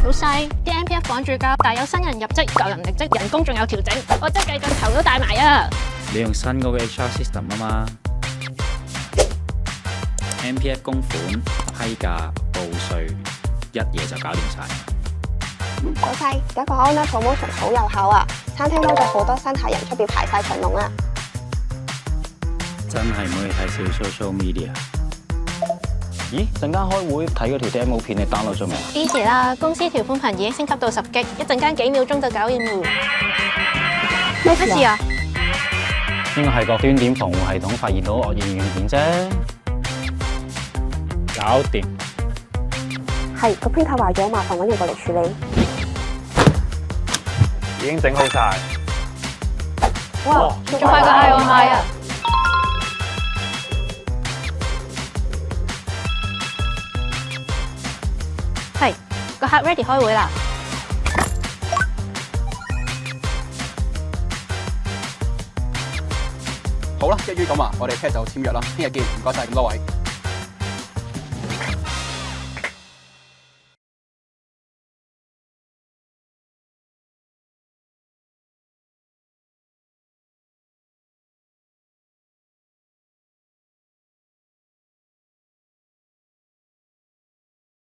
老細，啲 MPF 趕住交，但有新人入職，舊人離職，人工仲有調整，我真係計盡頭都大埋啊！你用新嗰個 HR system 啊嘛 ，MPF 供款、批價、報稅，一嘢就搞掂晒。老細，而家個 online promotion 好有效啊！餐廳多咗好多新客人，出邊排晒長龍啊！真係唔可以睇少 social media。咦，陣間開會睇嗰條 demo 片，你 download 咗未啊 easy 啦，公司條寬頻已經升級到10 G，一陣間幾秒鐘就搞掂喎。咩事啊？應該係個端點防護系統發現到惡意軟件啫。搞掂。係個 printer 壞咗，麻煩揾人過嚟處理。已經整好晒。哇，仲快過嗌外賣啊！係，個客 ready 開會啦。好啦，一於咁話，我哋聽日就簽約啦，聽日見，唔該晒咁多位。